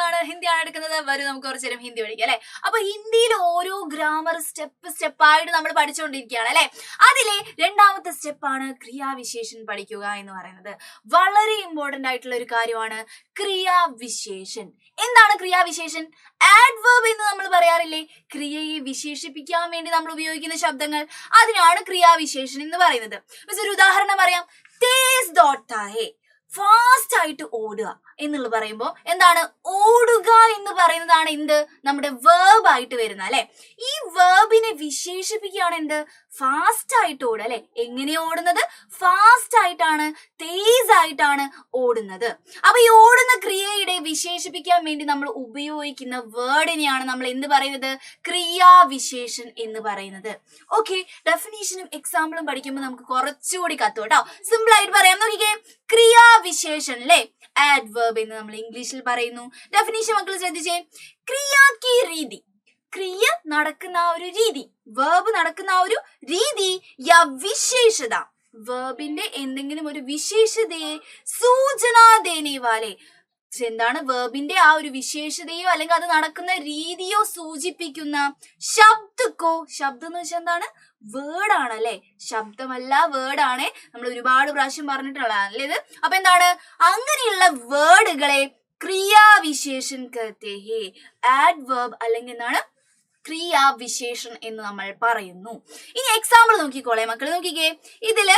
ആണ് ഹിന്ദിയാണ് എടുക്കുന്നത്. വരും നമുക്ക് കുറച്ചു നേരം ഹിന്ദി പഠിക്കാം അല്ലെ. അപ്പൊ ഹിന്ദിയിൽ ഓരോ ഗ്രാമർ സ്റ്റെപ്പായിട്ട് നമ്മൾ പഠിച്ചുകൊണ്ടിരിക്കുകയാണ് അല്ലെ. അതിലെ രണ്ടാമത്തെ സ്റ്റെപ്പാണ് ക്രിയാവിശേഷൻ പഠിക്കുക എന്ന് പറയുന്നത്. വളരെ ഇമ്പോർട്ടന്റ് ആയിട്ടുള്ള ഒരു കാര്യമാണ് ക്രിയാവിശേഷൻ. എന്താണ് ക്രിയാവിശേഷൻ? ആഡ്വേർബ് എന്ന് നമ്മൾ പറയാറില്ലേ, ക്രിയയെ വിശേഷിപ്പിക്കാൻ വേണ്ടി നമ്മൾ ഉപയോഗിക്കുന്ന ശബ്ദങ്ങൾ, അതിനാണ് ക്രിയാവിശേഷൻ എന്ന് പറയുന്നത്. ഒരു ഉദാഹരണം പറയാം. തേസ് ദോഡ്താ ഹേ, ഫാസ്റ്റ് ആയിട്ട് ഓടുക എന്നുള്ളത് പറയുമ്പോൾ എന്താണ്? ഓടുക എന്ന് പറയുന്നതാണ് എന്ത്? നമ്മുടെ വേർബ് ആയിട്ട് വരുന്ന അല്ലെ. ഈ വേർബിനെ വിശേഷിപ്പിക്കുകയാണ് എന്ത്? ഫാസ്റ്റ് ആയിട്ട് ഓടുക അല്ലെ. എങ്ങനെയാ ഓടുന്നത്? ഫാസ്റ്റ് ആയിട്ടാണ്, തേസ് ആയിട്ടാണ് ഓടുന്നത്. അപ്പൊ ഈ ഓടുന്ന ക്രിയയുടെ വിശേഷിപ്പിക്കാൻ വേണ്ടി നമ്മൾ ഉപയോഗിക്കുന്ന വേർഡിനെയാണ് നമ്മൾ എന്ത് പറയുന്നത്? ക്രിയാവിശേഷൻ എന്ന് പറയുന്നത്. ഓക്കെ, ഡെഫിനേഷനും എക്സാമ്പിളും പഠിക്കുമ്പോൾ നമുക്ക് കുറച്ചുകൂടി കത്തും കേട്ടോ. സിമ്പിൾ ആയിട്ട് പറയാം. നോക്കിക്കേ, ക്രിയാവിശേഷൻ അല്ലെ, ആഡ്വേർബ് എന്ന് നമ്മൾ ഇംഗ്ലീഷിൽ പറയുന്നു. ഡെഫിനേഷൻ മക്കൾ ശ്രദ്ധിച്ചേ. ക്രിയാക്കി രീതി, ക്രിയ നടക്കുന്ന ആ ഒരു രീതി, വേർബ് നടക്കുന്ന ആ ഒരു രീതി, യാ വിശേഷത, വേർബിന്റെ എന്തെങ്കിലും ഒരു വിശേഷതയെ സൂചന ദേനെ വാലെ, എന്താണ്? വേർബിന്റെ ആ ഒരു വിശേഷതയോ അല്ലെങ്കിൽ അത് നടക്കുന്ന രീതിയോ സൂചിപ്പിക്കുന്ന ശബ്ദക്കോ, ശബ്ദം എന്ന് വെച്ചാൽ എന്താണ്? വേർഡാണ് അല്ലെ, ശബ്ദമല്ല വേർഡാണ്. നമ്മൾ ഒരുപാട് പ്രാവശ്യം പറഞ്ഞിട്ടുള്ളതാണ് അല്ലേ ഇത്. അപ്പൊ എന്താണ്? അങ്ങനെയുള്ള വേർഡുകളെ ക്രിയാവിശേഷൻ കർത്തേ ഹേ, ആഡ്വേർബ് അല്ലെങ്കിൽ എന്താണ്? ക്രിയാവിശേഷൻ എന്ന് നമ്മൾ പറയുന്നു. ഇനി എക്സാമ്പിൾ നോക്കിക്കോളെ മക്കള്. നോക്കിക്കേ, ഇതില്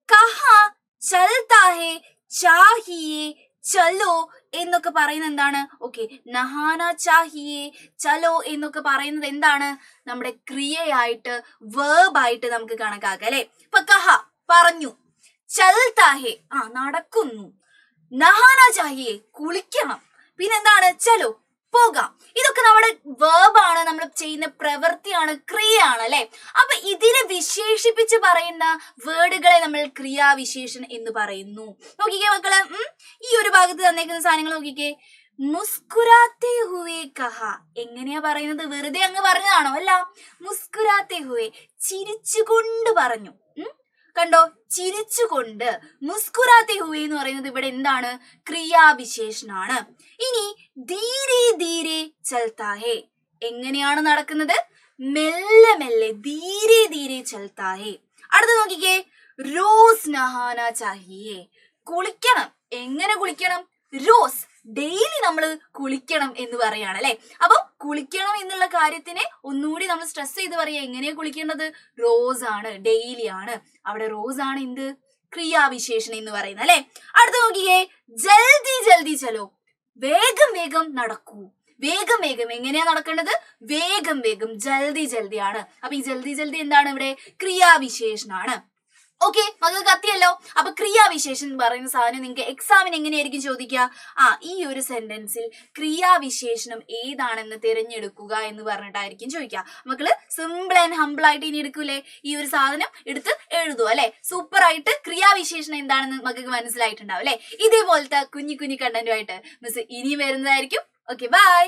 കഹാ ചൽതാ ഹേ, ചാഹിയേ, ചലോ എന്നൊക്കെ പറയുന്നത് എന്താണ്? ഓക്കെ, നഹാന ചാഹിയേ, ചലോ എന്നൊക്കെ പറയുന്നത് എന്താണ്? നമ്മുടെ ക്രിയയായിട്ട്, വേർബായിട്ട് നമുക്ക് കണക്കാക്കാം അല്ലെ. ഇപ്പൊ കഹ പറഞ്ഞു, ചൽതാ ഹേ നടക്കുന്നു, നഹാന ചാഹിയേ കുളിക്കണം, പിന്നെന്താണ്? ചലോ പോകാം. ഇതൊക്കെ നമ്മുടെ വേർബാണ്, നമ്മൾ ചെയ്യുന്ന പ്രവൃത്തിയാണ്, ക്രിയയാണ് അല്ലെ. അപ്പൊ ഇതിനെ വിശേഷിപ്പിച്ച് പറയുന്ന വേർഡുകളെ നമ്മൾ ക്രിയാവിശേഷൻ എന്ന് പറയുന്നു. നോക്കിക്കേ മക്കള്, ഈ ഒരു ഭാഗത്ത് തന്നേക്കുന്ന സാധനങ്ങൾ നോക്കിക്കേ. മുസ്കുരാത്തെ ഹുവേ കഹ, എങ്ങനെയാ പറയുന്നത്? വെറുതെ അങ്ങ് പറഞ്ഞതാണോ? അല്ല, മുസ്കുരാത്തെ ഹുവേ, ചിരിച്ചുകൊണ്ട് പറഞ്ഞു. കണ്ടോ, ചിരിച്ചുകൊണ്ട്. മുസ്കുരാത്തെ ഹുവേ എന്ന് പറയുന്നത് ഇവിടെ എന്താണ്? ക്രിയാവിശേഷനാണ്. ഇനി ധീരെ ധീരെ ചൽത്താ ഹേ, എങ്ങനെയാണ് നടക്കുന്നത്? മെല്ലെ മെല്ലെ, ധീരെ ധീരെ ചൽത്താ ഹേ. അടുത്ത് നോക്കിക്കേ, റോസ് നഹാന ചാഹിയേ, കുളിക്കണം. എങ്ങനെ കുളിക്കണം? റോസ്, ഡെയിലി നമ്മൾ കുളിക്കണം എന്ന് പറയാണ് അല്ലെ. അപ്പൊ കുളിക്കണം എന്നുള്ള കാര്യത്തിനെ ഒന്നുകൂടി നമ്മൾ സ്ട്രെസ് ചെയ്ത് പറയാ. എങ്ങനെയാ കുളിക്കേണ്ടത്? റോസ് ആണ്, ഡെയിലി ആണ്. അവിടെ റോസ് ആണ് എന്ത്? ക്രിയാവിശേഷൻ എന്ന് പറയുന്നത് അല്ലെ. അടുത്ത് നോക്കിയേ, ജൽദി ജൽദി ചലോ, വേഗം വേഗം നടക്കൂ. വേഗം വേഗം, എങ്ങനെയാ നടക്കേണ്ടത്? വേഗം വേഗം, ജൽദി ജൽദി ആണ്. അപ്പൊ ഈ ജൽദി ജൽദി എന്താണ്? ഇവിടെ ക്രിയാവിശേഷനാണ്. ഓക്കെ, മകൾക്ക് കത്തിയല്ലോ. അപ്പൊ ക്രിയാവിശേഷൻ പറയുന്ന സാധനം നിങ്ങൾക്ക് എക്സാമിന് എങ്ങനെയായിരിക്കും ചോദിക്കുക? ഈ ഒരു സെന്റൻസിൽ ക്രിയാവിശേഷണം ഏതാണെന്ന് തിരഞ്ഞെടുക്കുക എന്ന് പറഞ്ഞിട്ടായിരിക്കും ചോദിക്കുക. മക്കള് സിമ്പിൾ ആൻഡ് ഹംബിൾ ആയിട്ട് ഇനി എടുക്കൂലേ? ഈ ഒരു സാധനം എടുത്ത് എഴുതുക അല്ലെ. സൂപ്പർ ആയിട്ട് ക്രിയാവിശേഷണം എന്താണെന്ന് മക്കൾക്ക് മനസ്സിലായിട്ടുണ്ടാവും അല്ലെ. ഇതേപോലത്തെ കുഞ്ഞു കുഞ്ഞു കണ്ടന്റുമായിട്ട് മിസ് ഇനി വരുന്നതായിരിക്കും. Okay, by.